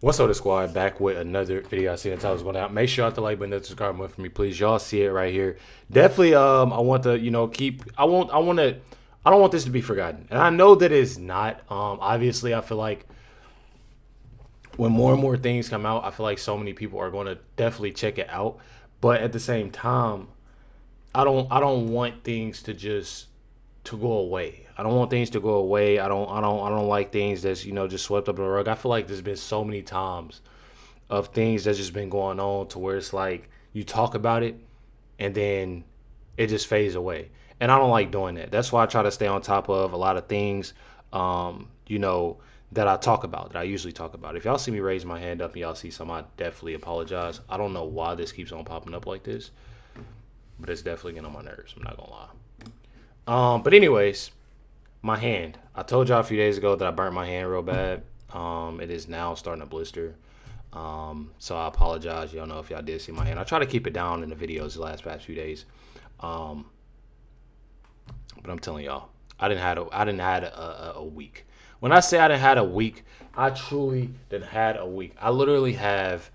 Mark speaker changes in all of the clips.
Speaker 1: What's up, the squad? Back with another video. I see the title's going out. Make sure you hit the like button, subscribe button for me, please. Y'all see it right here. Definitely, I want to, keep. I don't want this to be forgotten, and I know that it's not. Obviously, I feel like when more and more things come out, I feel like so many people are going to definitely check it out. But at the same time, I don't want things to go away. I don't want things to go away. I don't like things that's just swept up in the rug. I feel like there's been so many times of things that's just been going on to where it's like you talk about it and then it just fades away. And I don't like doing that. That's why I try to stay on top of a lot of things, that I talk about, that I usually talk about. If y'all see me raise my hand up and y'all see something, I definitely apologize. I don't know why this keeps on popping up like this, but it's definitely getting on my nerves. I'm not gonna lie. But anyways, my hand. I told y'all a few days ago that I burnt my hand real bad. It is now starting to blister. So I apologize. Y'all know if y'all did see my hand. I try to keep it down in the videos the past few days. But I'm telling y'all, I didn't had a week. When I say I didn't had a week, I truly didn't had a week. I literally have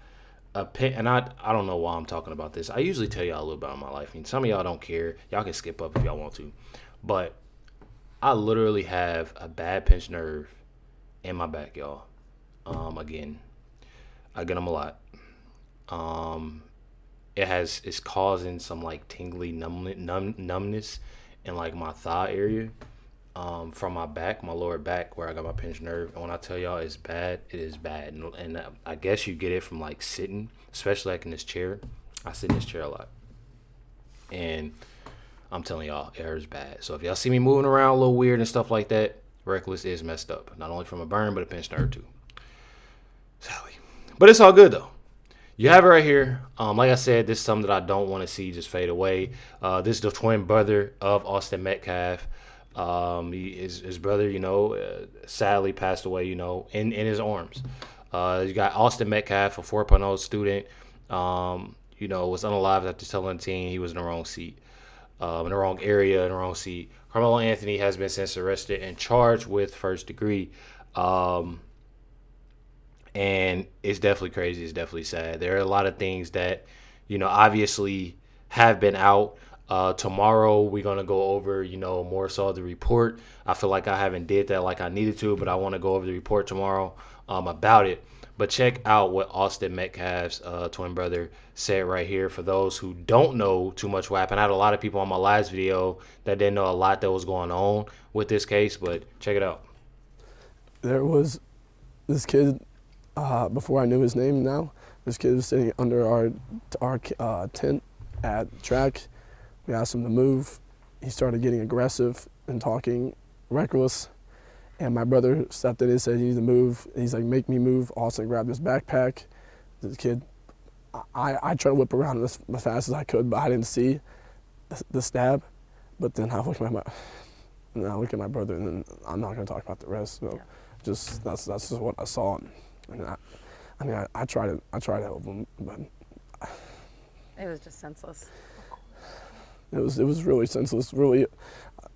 Speaker 1: a pen, and I don't know why I'm talking about this. I usually tell y'all a little about my life. I mean, some of y'all don't care. Y'all can skip up if y'all want to, but I literally have a bad pinched nerve in my back, y'all. Again, I get them a lot. It's causing some like tingly numbness in like my thigh area, from my back, my lower back, where I got my pinched nerve. And when I tell y'all it's bad, it is bad. And I guess you get it from like sitting, especially like in this chair. I sit in this chair a lot, and I'm telling y'all, it hurts bad. So if y'all see me moving around a little weird and stuff like that, Recklezz is messed up. Not only from a burn, but a pinched nerve too. Sally. But it's all good though. You have it right here. Like I said, this is something that I don't want to see just fade away. This is the twin brother of Austin Metcalf. His brother, sadly passed away, in his arms. You got Austin Metcalf, a 4.0 student, was unalived after telling the team he was in the wrong seat, in the wrong area, in the wrong seat. Karmelo Anthony has been since arrested and charged with first degree. And it's definitely crazy. It's definitely sad. There are a lot of things that, obviously have been out. Tomorrow we're gonna go over, more so the report. I feel like I haven't did that like I needed to, but I want to go over the report tomorrow, about it. But check out what Austin Metcalf's twin brother said right here. For those who don't know too much what happened, I had a lot of people on my last video that didn't know a lot that was going on with this case, but check it out.
Speaker 2: There was this kid, before I knew his name now, this kid was sitting under our tent at track. We asked him to move. He started getting aggressive and talking reckless. And my brother stepped in and said, "You need to move." He's like, "Make me move." Austin grabbed his backpack. The kid, I tried to whip around as fast as I could, but I didn't see the stab. But then I look at my brother, and then I'm not going to talk about the rest. So just that's just what I saw. And I tried to help him, but
Speaker 3: it was just senseless.
Speaker 2: It was really senseless. Really,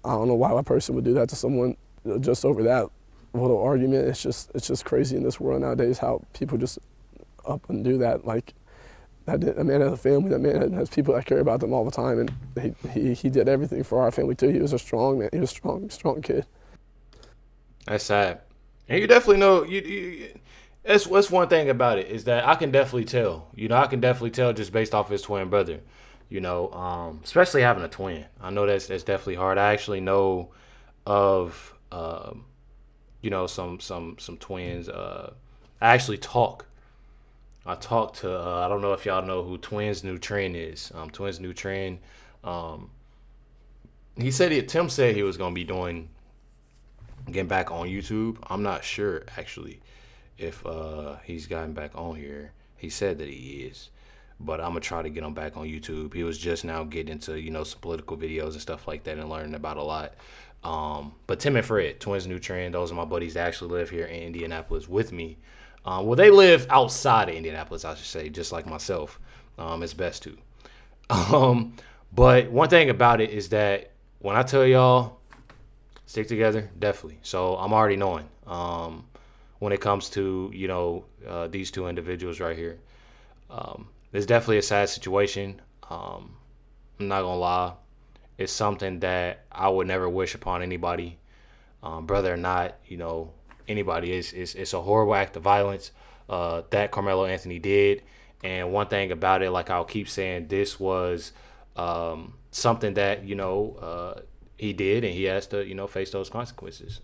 Speaker 2: I don't know why a person would do that to someone just over that little argument. It's just crazy in this world nowadays how people just up and do that. Like that man has a family. That man has people that care about them all the time, and he did everything for our family too. He was a strong man. He was a strong kid.
Speaker 1: That's sad. And you definitely know that's one thing about it, is that I can definitely tell. I can definitely tell just based off his twin brother. Especially having a twin. I know that's definitely hard. I actually know of some twins. I talked to I don't know if y'all know who Twins New Trend is. Twins New Trend. Tim said he was gonna be getting back on YouTube. I'm not sure actually if he's gotten back on here. He said that he is, but I'm gonna try to get him back on YouTube. He was just now getting into some political videos and stuff like that and learning about a lot. But Tim and Fred, Twins New Trend, those are my buddies that actually live here in Indianapolis with me. Well, they live outside of Indianapolis, I should say, just like myself. It's best to. But one thing about it is that when I tell y'all stick together, definitely. So I'm already knowing. when it comes to, these two individuals right here. It's definitely a sad situation. I'm not gonna lie. It's something that I would never wish upon anybody, brother or not, anybody. It's a horrible act of violence that Karmelo Anthony did. And one thing about it, like I'll keep saying, this was something that, he did, and he has to, face those consequences.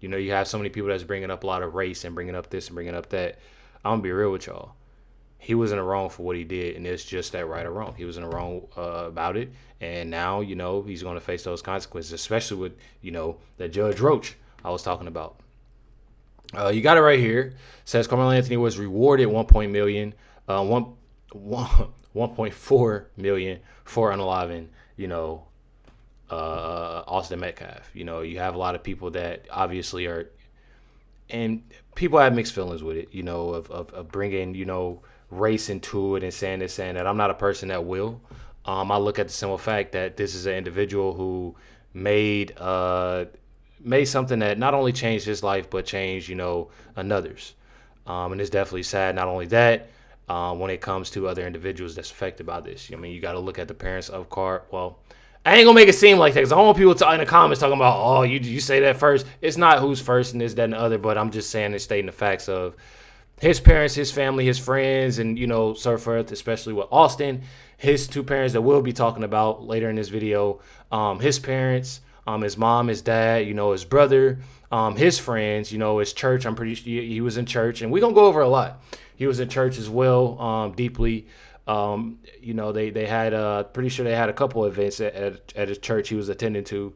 Speaker 1: You have so many people that's bringing up a lot of race and bringing up this and bringing up that. I'm going to be real with y'all. He was in the wrong for what he did, and it's just that right or wrong. He was in the wrong about it, and now, he's going to face those consequences, especially with, that Judge Roach I was talking about. You got it right here. It says Karmelo Anthony was rewarded $1.4 million for unaliving, Austin Metcalf. You have a lot of people that obviously are, and people have mixed feelings with it, of bringing, race into it and saying this, saying that. I'm not a person that will. I look at the simple fact that this is an individual who made something that not only changed his life, but changed, another's. And it's definitely sad. Not only that, when it comes to other individuals that's affected by this. You got to look at the parents of Well, I ain't going to make it seem like that because I don't want people in the comments talking about, oh, you say that first. It's not who's first and this, that, and the other, but I'm just saying and stating the facts of his parents, his family, his friends, and, so forth, especially with Austin, his two parents that we'll be talking about later in this video, his parents, his mom, his dad, his brother, his friends, his church. I'm pretty sure he was in church, and we're going to go over a lot. He was in church as well, deeply. They had, pretty sure they had a couple of events at his church he was attending to.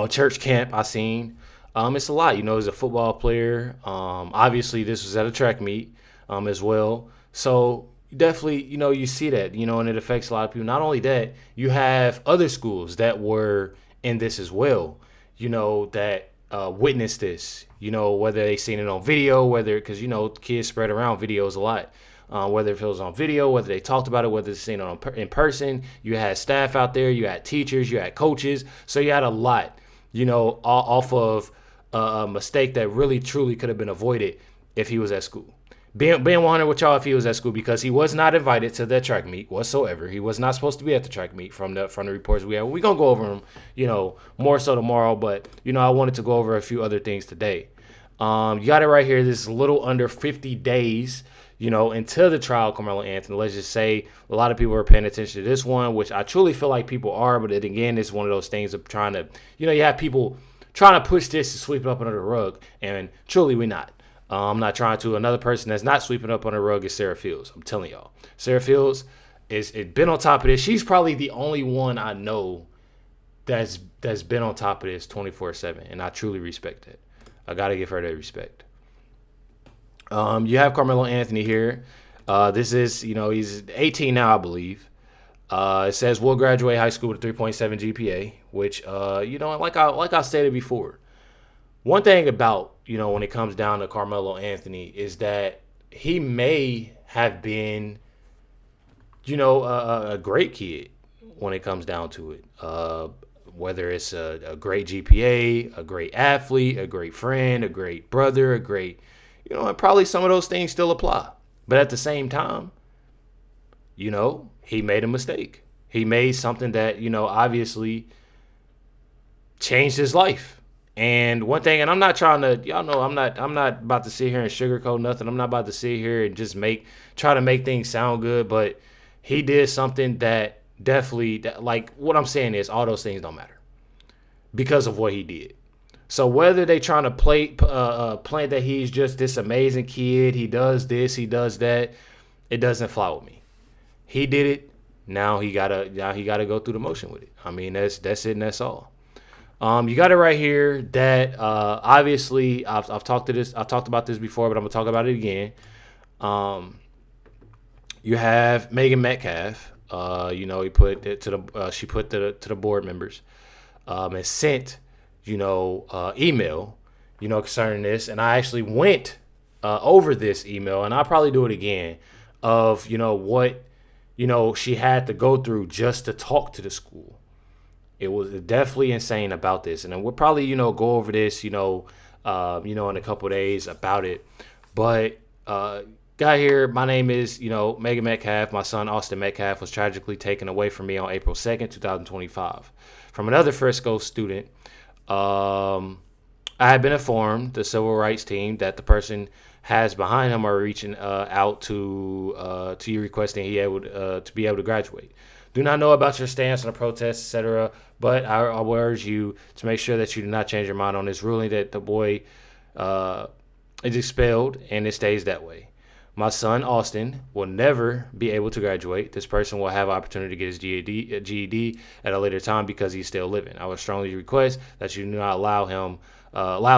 Speaker 1: Church camp I seen. It's a lot. He's a football player. Obviously, this was at a track meet as well. So definitely, you see that, and it affects a lot of people. Not only that, you have other schools that were in this as well, that witnessed this, whether they seen it on video, because, kids spread around videos a lot. Whether it was on video, whether they talked about it, whether it's seen it in person. You had staff out there, you had teachers, you had coaches. So you had a lot, off of a mistake that really, truly could have been avoided if he was at school. Being 100 with y'all if he was at school, because he was not invited to that track meet whatsoever. He was not supposed to be at the track meet from the reports we have. We're going to go over them, more so tomorrow. But, I wanted to go over a few other things today. You got it right here. This is a little under 50 days, until the trial of Karmelo Anthony. Let's just say a lot of people are paying attention to this one, which I truly feel like people are. But again, it's one of those things of trying to, you have people trying to push this to sweep it up under the rug. And truly, we're not. I'm not trying to. Another person that's not sweeping up under the rug is Sarah Fields. I'm telling y'all. Sarah Fields is been on top of this. She's probably the only one I know that's been on top of this 24/7. And I truly respect it. I got to give her that respect. You have Karmelo Anthony here. This is, he's 18 now, I believe. It says will graduate high school with a 3.7 GPA, which, like I stated before, one thing about, when it comes down to Karmelo Anthony is that he may have been, a great kid when it comes down to it. Whether it's a great GPA, a great athlete, a great friend, a great brother, a great, and probably some of those things still apply. But at the same time, he made a mistake. He made something that, obviously changed his life. And one thing, and I'm not trying to, y'all know, I'm not about to sit here and sugarcoat nothing. I'm not about to sit here and just try to make things sound good. But he did something that definitely, like what I'm saying is all those things don't matter because of what he did. So whether they trying to plant that he's just this amazing kid, he does this, he does that, it doesn't fly with me. He did it. Now he gotta go through the motion with it. I mean, that's it and that's all. You got it right here that obviously I've talked about this before, but I'm gonna talk about it again. You have Megan Metcalf. He put it to she put to the board members and sent email concerning this, and I actually went over this email, and I'll probably do it again of what she had to go through just to talk to the school. It was definitely insane about this, and then we'll probably go over this in a couple of days about it. But got here. My name is, Megan Metcalf. My son, Austin Metcalf, was tragically taken away from me on April 2nd, 2025, from another Frisco student. I had been informed, the civil rights team, that the person has behind him are reaching out to you, requesting he able to be able to graduate. Do not know about your stance on the protest, etc., but I will urge you to make sure that you do not change your mind on this ruling, that the boy is expelled and it stays that way. My son, Austin, will never be able to graduate. This person will have opportunity to get his GED at a later time because he's still living. I would strongly request that you do not allow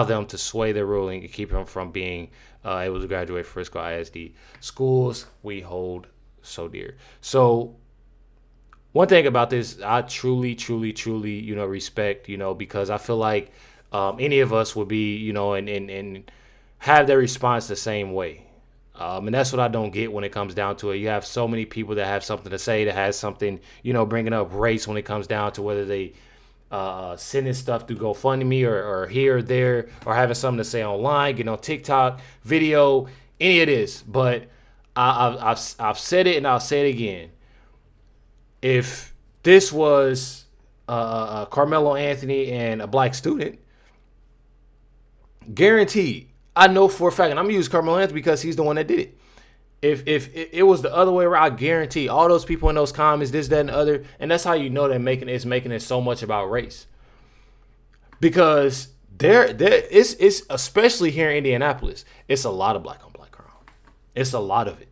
Speaker 1: them to sway their ruling and keep him from being able to graduate from Frisco ISD. Schools we hold so dear. So one thing about this, I truly, respect, because I feel like any of us would be, and have their response the same way. And that's what I don't get when it comes down to it. You have so many people that have something to say, that has something, bringing up race when it comes down to whether they sending stuff through GoFundMe or here or there, or having something to say online, getting on TikTok, video, any of this. But I've said it and I'll say it again. If this was Karmelo Anthony and a black student, guaranteed, I know for a fact, and I'm going to use Karmelo Anthony because he's the one that did it. If it was the other way around, I guarantee all those people in those comments, this, that, and the other, and that's how you know they're making it so much about race. Because it's especially here in Indianapolis, it's a lot of black on black crime. It's a lot of it.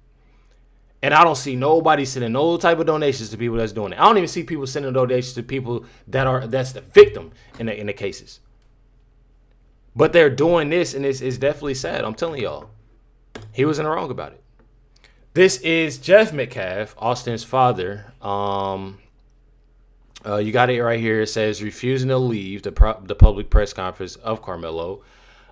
Speaker 1: And I don't see nobody sending no type of donations to people that's doing it. I don't even see people sending donations to people that's the victim in the cases. But they're doing this, and it's definitely sad. I'm telling y'all, he was in the wrong about it. This is Jeff Metcalf, Austin's father. You got it right here. It says refusing to leave the public press conference of Karmelo.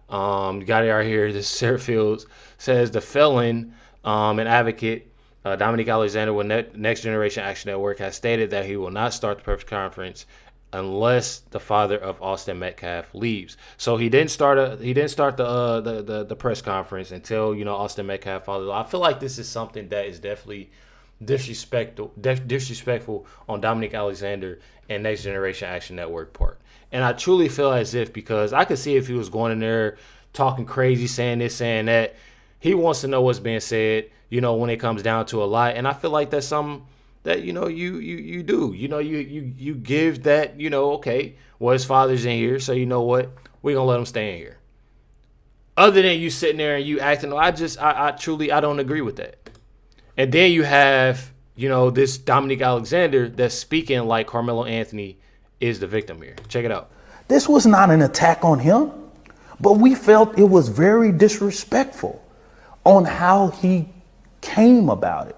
Speaker 1: You got it right here. This is Sarah Fields. Says the felon and advocate Dominique Alexander with Next Generation Action Network has stated that he will not start the press conference unless the father of Austin Metcalf leaves. So he didn't start the press conference until Austin Metcalf father. I feel like this is something that is definitely disrespectful on Dominique Alexander and Next Generation Action Network part. And I truly feel as if, because I could see if he was going in there talking crazy, saying this, saying that, he wants to know what's being said, when it comes down to a lie. And I feel like that's something that you do. You give that, okay, well, his father's in here, so you know what, we're gonna let him stay in here. Other than you sitting there and you acting, I truly don't agree with that. And then you have this Dominique Alexander that's speaking like Karmelo Anthony is the victim here. Check it out.
Speaker 4: This was not an attack on him, but we felt it was very disrespectful on how he came about it.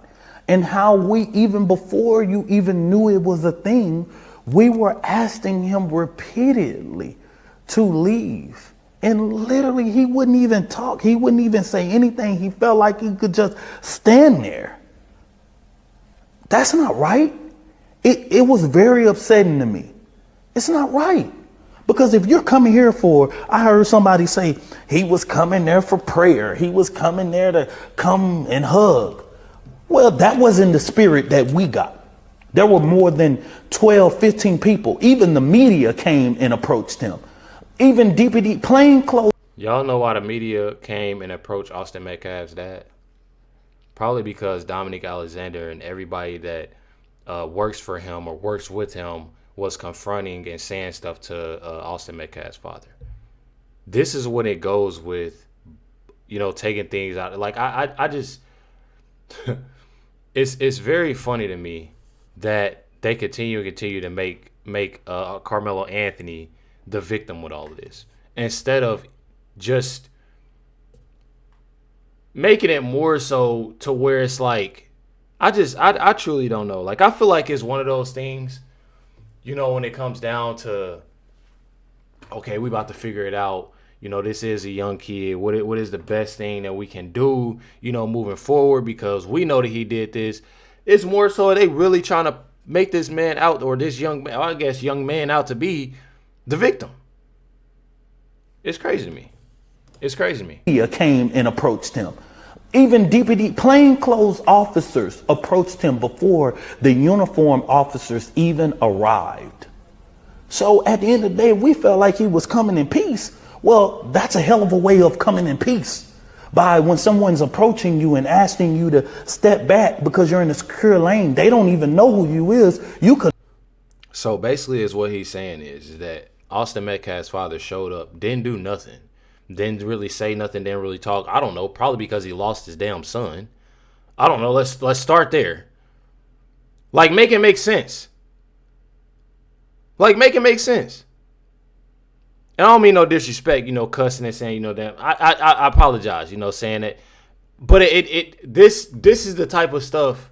Speaker 4: And how we, even before you even knew it was a thing, we were asking him repeatedly to leave. And literally, he wouldn't even talk. He wouldn't even say anything. He felt like he could just stand there. That's not right. It was very upsetting to me. It's not right. Because if you're coming here I heard somebody say he was coming there for prayer. He was coming there to come and hug. Well, that wasn't the spirit that we got. There were more than 12, 15 people. Even the media came and approached him. Even DPD, plain clothes.
Speaker 1: Y'all know why the media came and approached Austin Metcalf's dad? Probably because Dominique Alexander and everybody that works for him or works with him was confronting and saying stuff to Austin Metcalf's father. This is when it goes with, taking things out. Like, I just... It's very funny to me that they continue to make Karmelo Anthony the victim with all of this, instead of just making it more so to where it's like, I truly don't know. Like, I feel like it's one of those things, when it comes down to, okay, we about to figure it out. This is a young kid. What is the best thing that we can do, moving forward? Because we know that he did this. It's more so they really trying to make this man out, or this young man out to be the victim. It's crazy to me. It's crazy to me.
Speaker 4: Media came and approached him. Even DPD plainclothes officers approached him before the uniformed officers even arrived. So at the end of the day, we felt like he was coming in peace. Well, that's a hell of a way of coming in peace. By when someone's approaching you and asking you to step back because you're in a secure lane, they don't even know who you is. You could.
Speaker 1: So basically, is what he's saying is that Austin Metcalf's father showed up, didn't do nothing, didn't really say nothing, didn't really talk. I don't know, probably because he lost his damn son. I don't know. Let's start there. Like, make it make sense. Like, make it make sense. And I don't mean no disrespect, cussing and saying, damn. I apologize, saying that. But this is the type of stuff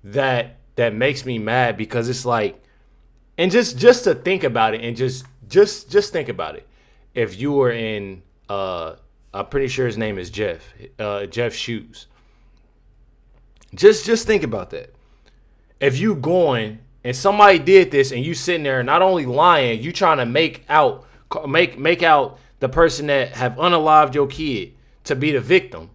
Speaker 1: that makes me mad, because it's like, and just to think about it, and just think about it. If you were in, I'm pretty sure his name is Jeff Shoes. Just think about that. If you going and somebody did this and you sitting there not only lying, you trying to make out the person that have unalived your kid to be the victim.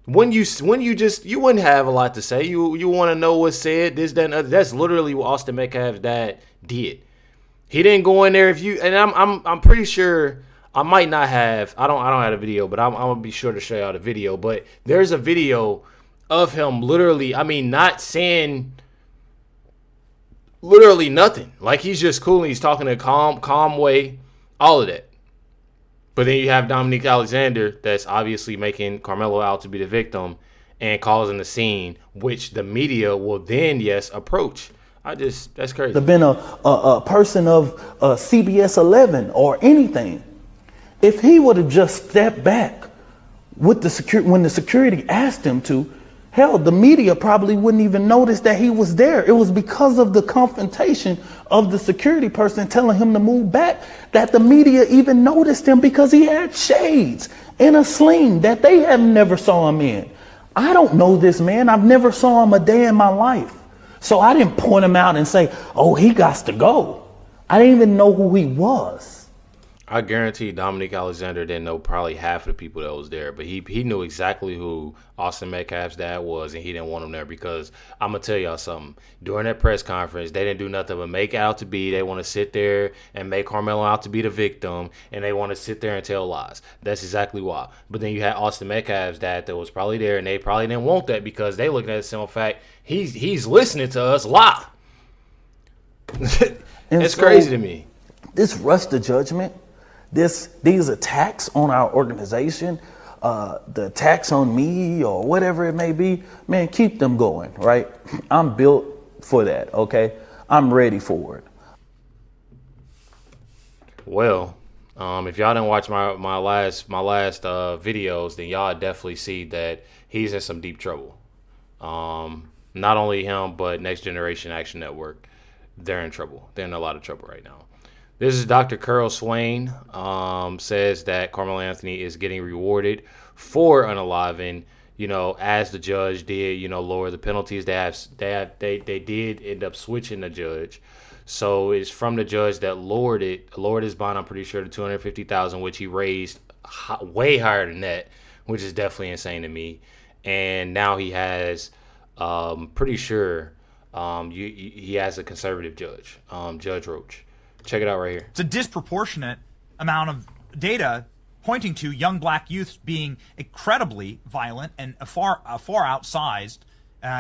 Speaker 1: When you wouldn't have a lot to say. You want to know what's said, this, that, and other. That's literally what Austin Metcalf's dad did. He didn't go in there. I'm pretty sure I might not have. I don't have a video, but I'm gonna be sure to show y'all the video. But there's a video of him literally. Not saying literally nothing. Like, he's just cool and he's talking in a calm way. All of that. But then you have Dominique Alexander that's obviously making Karmelo out to be the victim and causing the scene, which the media will then, yes, approach. That's crazy.
Speaker 4: Have been a person of CBS 11 or anything. If he would have just stepped back with when the security asked him to, hell, the media probably wouldn't even notice that he was there. It was because of the confrontation of the security person telling him to move back that the media even noticed him, because he had shades and a sling that they have never saw him in. I don't know this man. I've never saw him a day in my life. So I didn't point him out and say, oh, he got to go. I didn't even know who he was.
Speaker 1: I guarantee Dominique Alexander didn't know probably half of the people that was there, but he knew exactly who Austin Metcalf's dad was, and he didn't want him there because I'm going to tell y'all something. During that press conference, they didn't do nothing but make out to be. They want to sit there and make Karmelo out to be the victim, and they want to sit there and tell lies. That's exactly why. But then you had Austin Metcalf's dad that was probably there, and they probably didn't want that because they looking at the simple fact, he's listening to us lie. It's so crazy to me.
Speaker 4: This rush to judgment, these attacks on our organization, the attacks on me or whatever it may be, man, keep them going, right? I'm built for that, okay? I'm ready for it.
Speaker 1: Well, if y'all didn't watch my last videos, then y'all definitely see that he's in some deep trouble. Not only him, but Next Generation Action Network, they're in trouble. They're in a lot of trouble right now. This is Dr. Curl Swain, says that Karmelo Anthony is getting rewarded for unaliving, as the judge did, lower the penalties. They did end up switching the judge. So it's from the judge that lowered his bond, I'm pretty sure, to $250,000, which he raised way higher than that, which is definitely insane to me. And now he has, pretty sure, he has a conservative judge, Judge Roach. Check it out right here.
Speaker 5: It's a disproportionate amount of data pointing to young black youth being incredibly violent and far outsized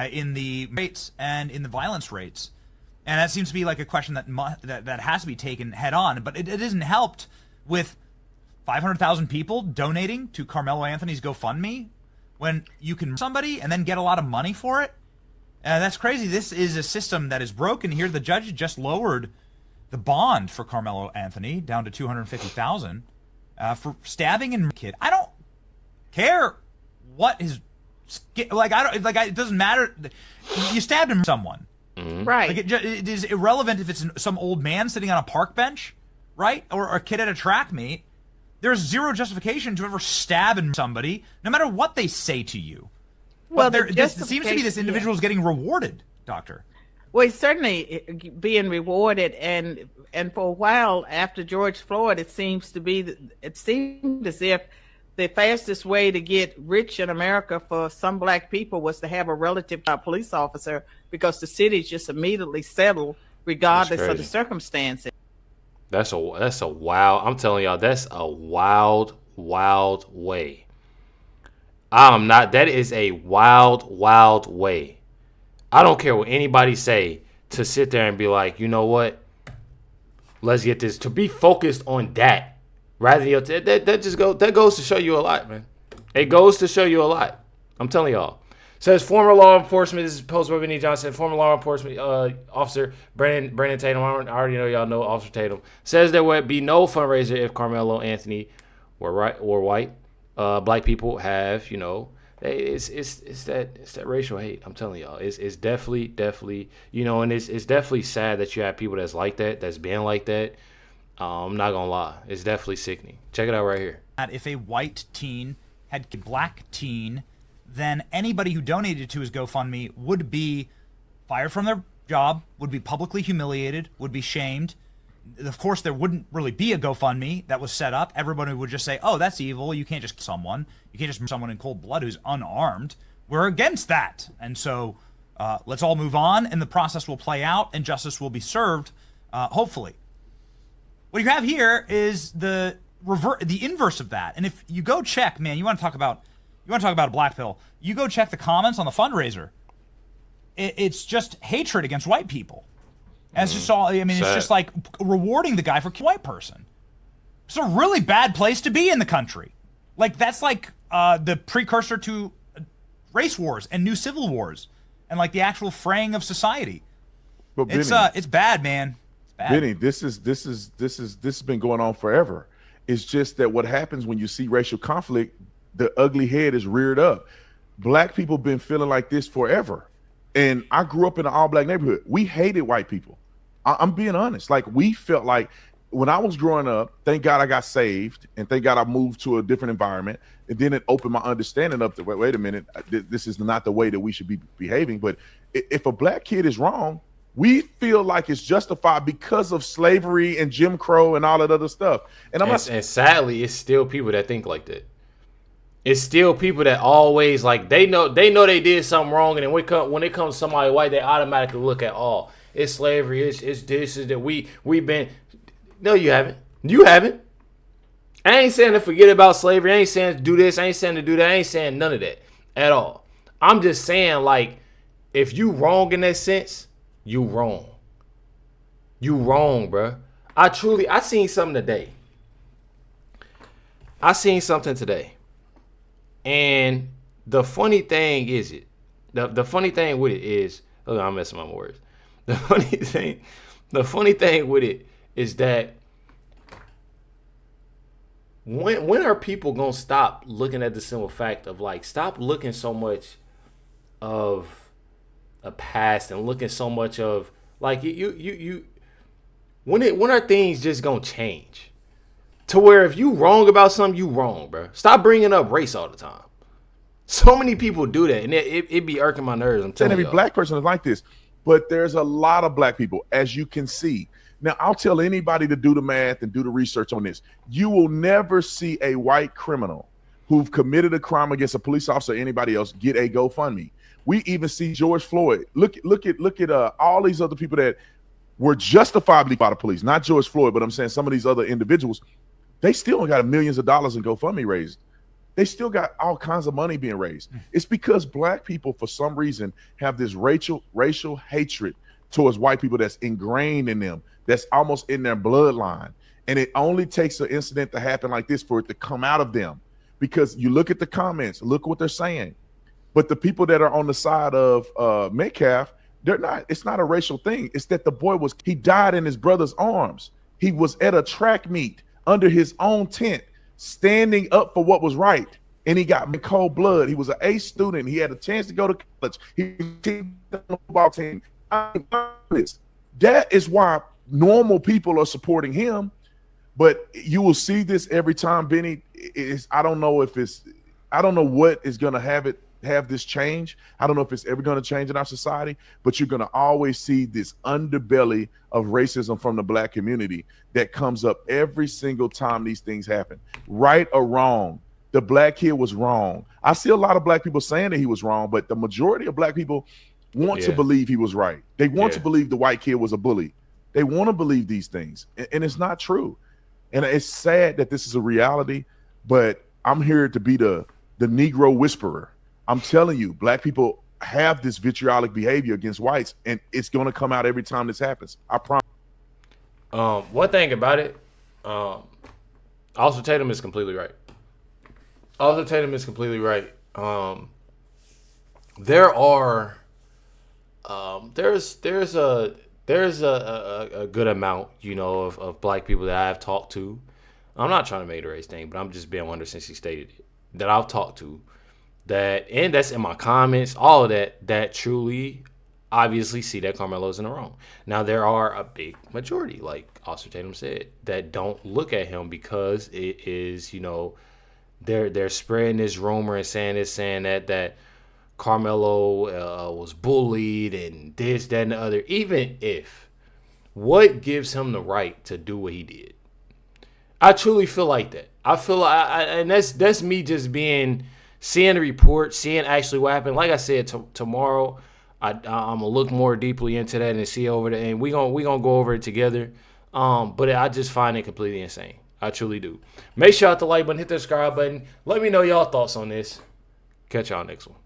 Speaker 5: in the rates and in the violence rates. And that seems to be like a question that has to be taken head on. But it isn't helped with 500,000 people donating to Karmelo Anthony's GoFundMe when you can somebody and then get a lot of money for it. That's crazy. This is a system that is broken. Here, the judge just lowered the bond for Karmelo Anthony down to $250,000 for stabbing and kid. I don't care what his it doesn't matter. You stabbed him someone,
Speaker 3: right?
Speaker 5: Like it is irrelevant if it's some old man sitting on a park bench, right, or a kid at a track meet. There's zero justification to ever stab somebody, no matter what they say to you.
Speaker 3: Well,
Speaker 5: it seems to be this individual is getting rewarded, Doctor.
Speaker 3: Well, he's certainly being rewarded, and for a while after George Floyd, it seemed as if the fastest way to get rich in America for some black people was to have a relative police officer, because the cities just immediately settle regardless of the circumstances.
Speaker 1: That's a wild. I'm telling y'all, that's a wild way. That is a wild way. I don't care what anybody say, to sit there and be like, you know what? Let's get this, to be focused on that rather than that goes to show you a lot, man. It goes to show you a lot. I'm telling y'all. Says former law enforcement. This is post by Vinny Johnson. Former law enforcement officer Brandon Tatum. I already know y'all know Officer Tatum. Says there would be no fundraiser if Karmelo Anthony were white. Black people have, it's that racial hate. I'm telling y'all, it's definitely, and it's definitely sad that you have people that's like that, that's been like that. I'm not gonna lie, it's definitely sickening. Check it out right here.
Speaker 5: If a white teen had a black teen, then anybody who donated to his GoFundMe would be fired from their job, would be publicly humiliated, would be shamed. Of course, there wouldn't really be a GoFundMe that was set up. Everybody would just say, oh, that's evil. You can't just kill someone. You can't just murder someone in cold blood who's unarmed. We're against that. And so let's all move on, and the process will play out, and justice will be served, hopefully. What you have here is the inverse of that. And if you go check, man, you want to talk about a black pill, you go check the comments on the fundraiser. It's just hatred against white people. As you saw, it's just like rewarding the guy for killing a white person. It's a really bad place to be in the country. Like, that's like the precursor to race wars and new civil wars, and like the actual fraying of society. But Benny, it's bad, man. It's bad.
Speaker 6: Benny, this has been going on forever. It's just that what happens when you see racial conflict, the ugly head is reared up. Black people been feeling like this forever. And I grew up in an all-black neighborhood. We hated white people. I'm being honest. Like, we felt like when I was growing up, thank God I got saved, and thank God I moved to a different environment. And then it opened my understanding up to, wait a minute, this is not the way that we should be behaving. But if a black kid is wrong, we feel like it's justified because of slavery and Jim Crow and all that other stuff. And
Speaker 1: sadly, it's still people that think like that. It's still people that always, like, they know they did something wrong, and then when it comes to somebody white, they automatically look at, oh, it's slavery, it's this, is that we've been. No, you haven't. You haven't. I ain't saying to forget about slavery. I ain't saying to do this. I ain't saying to do that. I ain't saying none of that at all. I'm just saying, like, if you wrong in that sense, you wrong. You wrong, bro. I seen something today. And the funny thing is the funny thing with it is, look, I'm messing up my words. The funny thing with it is that when are people gonna stop looking at the simple fact of, like, stop looking so much of a past and looking so much of, like, when are things just gonna change? To where if you wrong about something, you wrong, bro. Stop bringing up race all the time. So many people do that, and it be irking my nerves. I'm telling you.
Speaker 6: Every black person is like this, but there's a lot of black people, as you can see. Now, I'll tell anybody to do the math and do the research on this. You will never see a white criminal who've committed a crime against a police officer or anybody else get a GoFundMe. We even see George Floyd. Look at all these other people that were justifiably by the police, not George Floyd, but I'm saying some of these other individuals. They still got millions of dollars in GoFundMe raised. They still got all kinds of money being raised. It's because black people, for some reason, have this racial hatred towards white people that's ingrained in them, that's almost in their bloodline. And it only takes an incident to happen like this for it to come out of them. Because you look at the comments, look what they're saying. But the people that are on the side of Metcalf, it's not a racial thing. It's that the boy he died in his brother's arms. He was at a track meet under his own tent, standing up for what was right, and he got in cold blood. He was an A student. He had a chance to go to college. He was on the football team. That is why normal people are supporting him. But you will see this every time, Benny. I don't know what is going to have this change. I don't know if it's ever going to change in our society, but you're going to always see this underbelly of racism from the black community that comes up every single time these things happen. Right or wrong, the black kid was wrong. I see a lot of black people saying that he was wrong, but the majority of black people want to believe he was right. They want to believe the white kid was a bully. They want to believe these things, and it's not true. And it's sad that this is a reality, but I'm here to be the Negro whisperer. I'm telling you, black people have this vitriolic behavior against whites, and it's going to come out every time this happens. I promise.
Speaker 1: One thing about it, Austin Tatum is completely right. Austin Tatum is completely right. There's a good amount, of black people that I've talked to. I'm not trying to make it a race thing, but I'm just being wondering since he stated it, that I've talked to, and that's in my comments, all of that truly obviously see that Karmelo's in the wrong. Now, there are a big majority, like Austin Tatum said, that don't look at him because it is, they're spreading this rumor and saying that Karmelo was bullied and this, that, and the other. Even if, what gives him the right to do what he did? I truly feel like that. I feel and that's me just seeing the report, seeing actually what happened. Like I said, tomorrow I'm gonna look more deeply into that and see over there, and we gonna go over it together. But I just find it completely insane. I truly do. Make sure you hit the like button, hit the subscribe button. Let me know y'all thoughts on this. Catch y'all next one.